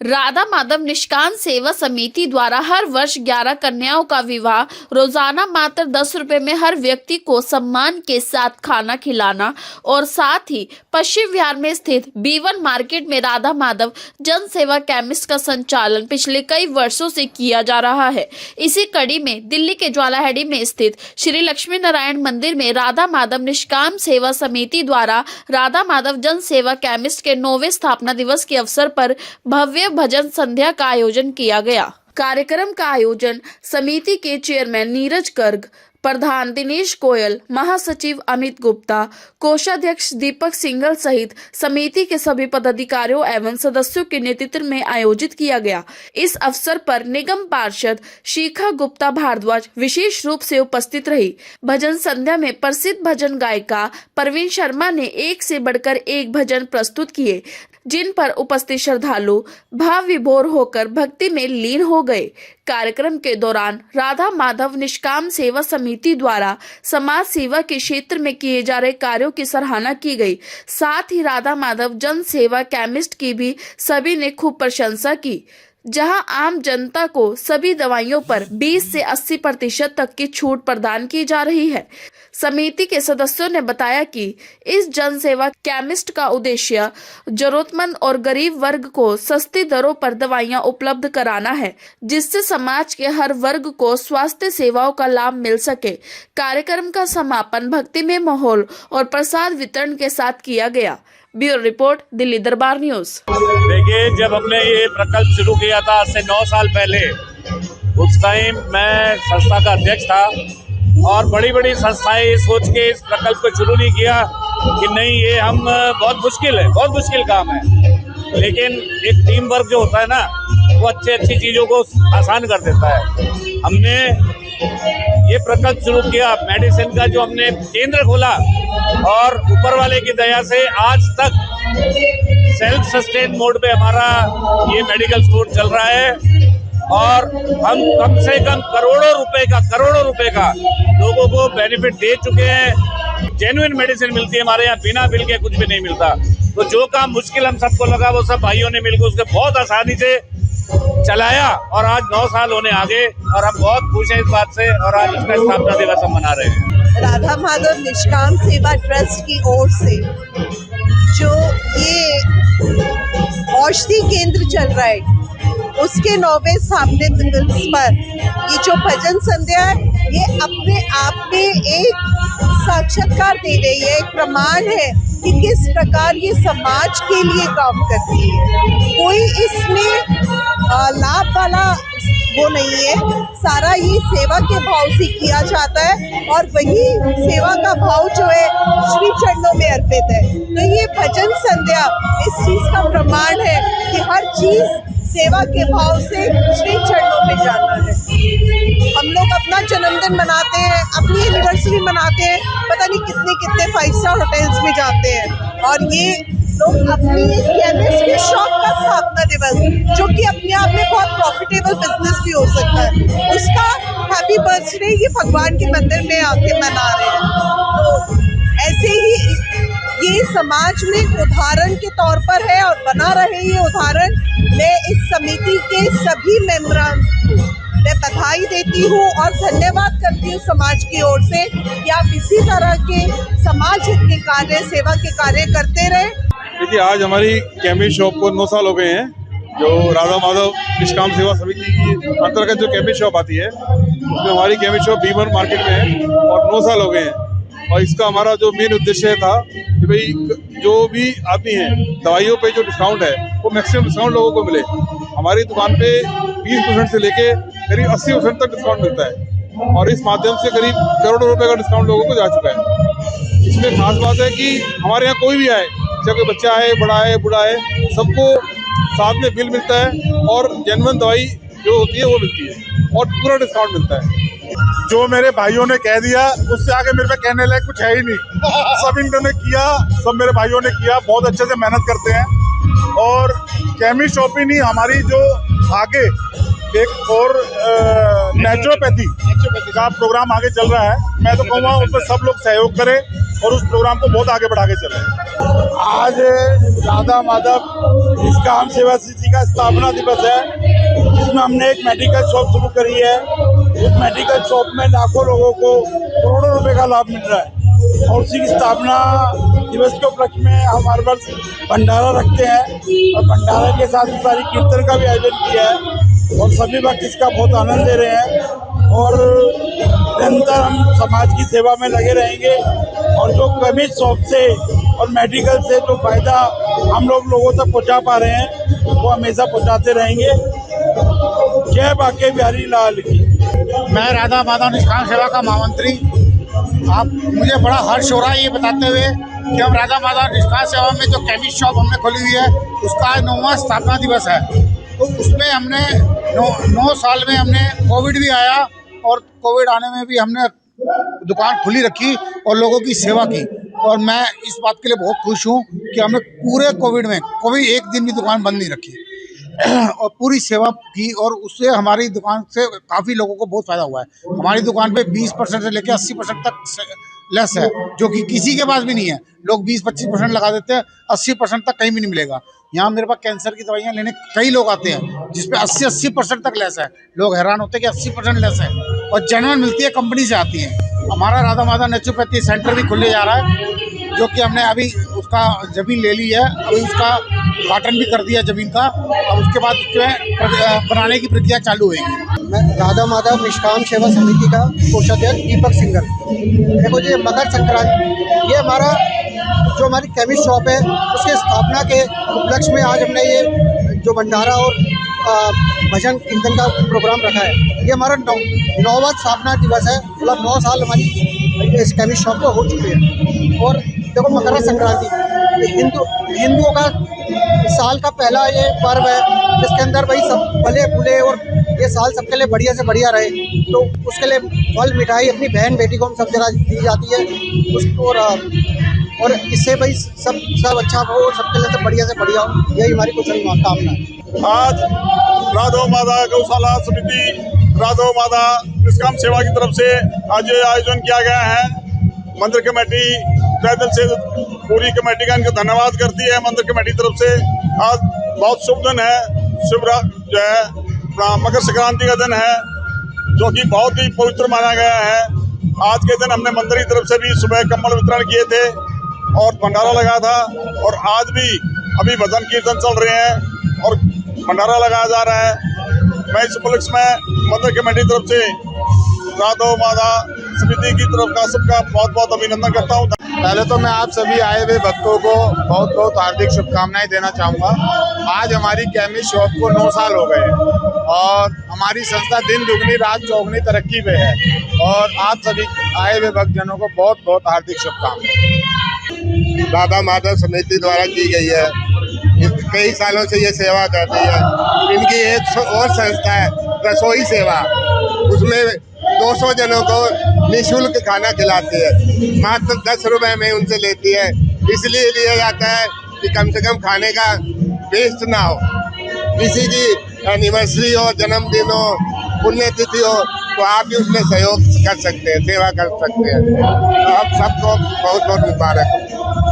राधा माधव निष्काम सेवा समिति द्वारा हर वर्ष 11 कन्याओं का विवाह रोजाना मात्र 10 रुपए में हर व्यक्ति को सम्मान के साथ खाना खिलाना और साथ ही पश्चिम बिहार में स्थित B1 मार्केट में राधा माधव जन सेवा केमिस्ट का संचालन पिछले कई वर्षों से किया जा रहा है। इसी कड़ी में दिल्ली के ज्वालाहेड़ी में स्थित श्री लक्ष्मी नारायण मंदिर में राधा माधव निष्काम सेवा समिति द्वारा राधा माधव जन सेवा केमिस्ट के 9वें स्थापना दिवस के अवसर पर भव्य भजन संध्या का आयोजन किया गया। कार्यक्रम का आयोजन समिति के चेयरमैन नीरज गर्ग, प्रधान दिनेश गोयल, महासचिव अमित गुप्ता, कोषाध्यक्ष दीपक सिंघल सहित समिति के सभी पदाधिकारियों एवं सदस्यों के नेतृत्व में आयोजित किया गया। इस अवसर पर निगम पार्षद शिखा गुप्ता भारद्वाज विशेष रूप से उपस्थित रही। भजन संध्या में प्रसिद्ध भजन गायिका प्रवीण शर्मा ने एक से बढ़कर एक भजन प्रस्तुत किए, जिन पर उपस्थित श्रद्धालु भाव विभोर होकर भक्ति में लीन हो गए। कार्यक्रम के दौरान राधा माधव निष्काम सेवा समिति द्वारा समाज सेवा के क्षेत्र में किए जा रहे कार्यों की सराहना की गई। साथ ही राधा माधव जन सेवा केमिस्ट की भी सभी ने खूब प्रशंसा की, जहां आम जनता को सभी दवाइयों पर 20 से 80% तक की छूट प्रदान की जा रही है। समिति के सदस्यों ने बताया कि इस जन सेवा केमिस्ट का उद्देश्य जरूरतमंद और गरीब वर्ग को सस्ती दरों पर दवाइयां उपलब्ध कराना है, जिससे समाज के हर वर्ग को स्वास्थ्य सेवाओं का लाभ मिल सके। कार्यक्रम का समापन भक्तिमय माहौल और प्रसाद वितरण के साथ किया गया। ब्यूरो रिपोर्ट, दिल्ली दरबार न्यूज। देखिए, जब हमने ये प्रकल्प शुरू किया था आज से 9 साल पहले, उस टाइम मैं संस्था का अध्यक्ष था और बड़ी बड़ी संस्थाएं ये सोच के इस प्रकल्प को शुरू नहीं किया कि नहीं ये हम बहुत मुश्किल काम है, लेकिन एक टीम वर्क जो होता है ना, वो अच्छी चीज़ों को आसान कर देता है। हमने ये प्रकल्प शुरू किया, मेडिसिन का जो हमने केंद्र खोला और ऊपर वाले की दया से आज तक सेल्फ सस्टेन मोड पे हमारा ये मेडिकल स्टोर चल रहा है और हम कम से कम करोड़ों रुपए का लोगों को बेनिफिट दे चुके हैं। जेन्युइन मेडिसिन मिलती है हमारे यहाँ, बिना बिल के कुछ भी नहीं मिलता। तो जो काम मुश्किल हम सबको लगा, वो सब भाइयों ने मिलकर उसके बहुत आसानी से चलाया और आज 9 साल होने आगे और हम बहुत खुश हैं इस बात से और आज इसका स्थापना दिवस हम मना रहे हैं। राधा माधव निष्काम सेवा ट्रस्ट की ओर से जो ये औषधि केंद्र चल रहा है, उसके 9वें स्थापना दिवस पर ये जो भजन संध्या है, ये अपने आप में एक साक्षात्कार दे रही है, एक प्रमाण है कि किस प्रकार ये समाज के लिए काम करती है। कोई इसमें लाभ वाला वो नहीं है, सारा ये सेवा के भाव से किया जाता है और वही सेवा का भाव जो है श्री चरणों में अर्पित है। तो ये भजन संध्या इस चीज का प्रमाण है कि हर चीज सेवा के भाव से श्री चरणों में जाना है। हम लोग अपना जन्मदिन मनाते हैं, अपनी एनिवर्सरी मनाते हैं, पता नहीं कितने 5 स्टार होटल्स में जाते हैं और ये लोग अपनी केमिस्ट के शॉप का स्थापना दिवस, जो कि अपने आप में बहुत प्रॉफिटेबल बिजनेस भी हो सकता है, उसका हैप्पी बर्थडे ये भगवान के मंदिर में आके मना रहे हैं। तो ऐसे ही ये समाज में उदाहरण के तौर पर है और बना रहे ये उदाहरण। मैं इस समिति के सभी मेंबरान को मैं बधाई देती हूँ और धन्यवाद करती हूँ समाज की ओर से कि आप इसी तरह के समाज हित के कार्य, सेवा के कार्य करते रहे। देखिए, आज हमारी केमिस्ट शॉप को 9 साल हो गए हैं। जो राधा माधव निष्काम सेवा समिति की अंतर्गत जो केमिस्ट शॉप आती है, उसमें हमारी केमिस्ट शॉप B1 मार्केट में है और 9 साल हो गए हैं। और इसका हमारा जो मेन उद्देश्य था कि भाई जो भी आती हैं दवाइयों पे जो डिस्काउंट है वो मैक्सिमम डिस्काउंट लोगों को मिले। हमारी दुकान पे 20% से लेके करीब 80% तक डिस्काउंट मिलता है और इस माध्यम से करीब करोड़ों रुपए का डिस्काउंट लोगों को जा चुका है। इसमें खास बात है कि हमारे यहाँ कोई भी आए, चाहे कोई बच्चा है, बड़ा है, बूढ़ा है, सबको साथ में बिल मिलता है और जेन्युइन दवाई जो होती है वो मिलती है और पूरा डिस्काउंट मिलता है। जो मेरे भाइयों ने कह दिया उससे आगे मेरे पे कहने लायक कुछ है ही नहीं। सब इन्होंने किया, सब मेरे भाइयों ने किया, बहुत अच्छे से मेहनत करते हैं और केमिस्ट शॉप ही नहीं, हमारी जो आगे एक और नेचुरोपैथी का प्रोग्राम आगे चल रहा है, मैं तो कहूँगा उसमें सब लोग सहयोग करें और उस प्रोग्राम को बहुत आगे बढ़ा के चलें। आज राधा माधव निष्काम सेवा समिति का स्थापना दिवस है, जिसमें हमने एक मेडिकल शॉप शुरू करी है। उस मेडिकल शॉप में लाखों लोगों को करोड़ों रुपए का लाभ मिल रहा है और उसी की स्थापना दिवस के उपलक्ष्य में हम हर वर्ष भंडारा रखते हैं और भंडारा के साथ सारी कीर्तन का भी आयोजन किया है और सभी भक्त इसका बहुत आनंद ले रहे हैं और निरंतर हम समाज की सेवा में लगे रहेंगे और जो केमिस्ट शॉप से और मेडिकल से जो फायदा हम लोगों तक पहुंचा पा रहे हैं वो हमेशा पहुंचाते रहेंगे। जय बांके बिहारी लाल की। मैं राधा माधव निष्काम सेवा का महामंत्री। आप मुझे बड़ा हर्ष हो रहा है ये बताते हुए कि हम राधा माधव निष्काम सेवा में जो केमिस्ट शॉप हमने खोली हुई है उसका आज 9वां स्थापना दिवस है। तो उसमें हमने 9 साल में हमने कोविड भी आया और कोविड आने में भी हमने दुकान खुली रखी और लोगों की सेवा की और मैं इस बात के लिए बहुत खुश हूँ कि हमने पूरे कोविड में कभी एक दिन भी दुकान बंद नहीं रखी और पूरी सेवा की और उससे हमारी दुकान से काफ़ी लोगों को बहुत फ़ायदा हुआ है। हमारी दुकान पे 20% से लेकर 80% तक लेस है, जो कि किसी के पास भी नहीं है। लोग 20-25% लगा देते हैं, 80% तक कहीं भी नहीं मिलेगा। यहाँ मेरे पास कैंसर की दवाइयाँ लेने कई लोग आते हैं जिसपे 80% तक लेस है। लोग हैरान होते हैं कि 80% लेस है और जेन्युइन मिलती है, कंपनी से आती है। हमारा राधा माधव नेचुरोपैथी सेंटर भी खुलने जा रहा है, जो कि हमने अभी उसका ज़मीन ले ली है, अभी उसका उद्घाटन भी कर दिया ज़मीन का। अब उसके बाद उसमें बनाने की प्रक्रिया चालू होगी। मैं राधा माधव निष्काम सेवा समिति का कोषाध्यक्ष दीपक सिंघल। देखो जी, मकर संक्रांति ये हमारी केमिस्ट शॉप है, उसके स्थापना के उपलक्ष्य में आज हमने ये जो भंडारा और भजन कीर्तन का प्रोग्राम रखा है। ये हमारा 9वां स्थापना दिवस है, मतलब 9 साल हमारी इस केमिस्ट शॉप को हो चुके हैं। और देखो, मकर संक्रांति हिंदुओं का साल का पहला ये पर्व है, जिसके अंदर भाई सब फले फूले और ये साल सबके लिए बढ़िया से बढ़िया रहे, तो उसके लिए फल मिठाई अपनी बहन बेटी को हम सब जगह दी जाती है उसको, और इससे भाई सब अच्छा हो, सबके लिए सब बढ़िया से बढ़िया हो, यही हमारी कुछ कामना है। आज राधा माधव गौशाला समिति, राधा माधव निष्काम सेवा की तरफ से आज ये आयोजन किया गया है। मंदिर कमेटी तहे दिल से पूरी कमेटी का इनको धन्यवाद करती है। मंदिर कमेटी की तरफ से आज बहुत शुभ दिन है, शुभ जो है मकर संक्रांति का दिन है, जो कि बहुत ही पवित्र माना गया है। आज के दिन हमने मंदिर की तरफ से भी सुबह कंबल वितरण किए थे और भंडारा लगा था, और आज भी अभी भजन कीर्तन चल रहे हैं और भंडारा लगाया जा रहा है। मैं इस उपलक्ष्य में मंदिर कमेटी की तरफ से राधा माधव समिति की तरफ का सबका बहुत बहुत अभिनंदन करता हूँ। पहले तो मैं आप सभी आए हुए भक्तों को बहुत बहुत हार्दिक शुभकामनाएं देना चाहूँगा। आज हमारी केमिस्ट शॉप को 9 साल हो गए और हमारी संस्था दिन दुगनी रात चौगुनी तरक्की पे है, और आप सभी आए हुए भक्तजनों को बहुत बहुत हार्दिक शुभकामनाएं। राधा माधव समिति द्वारा की गई है, कई सालों से ये सेवा करती है। इनकी एक और संस्था है रसोई सेवा, उसमें 200 जनों को निःशुल्क खाना खिलाती है, मात्र 10 रुपए में उनसे लेती है। इसलिए लिया जाता है कि कम से कम खाने का वेस्ट ना हो। किसी की एनिवर्सरी हो, जन्मदिन हो, पुण्यतिथि हो, तो आप भी उसमें सहयोग कर सकते हैं, सेवा कर सकते हैं। तो आप सबको बहुत बहुत मुबारक हो।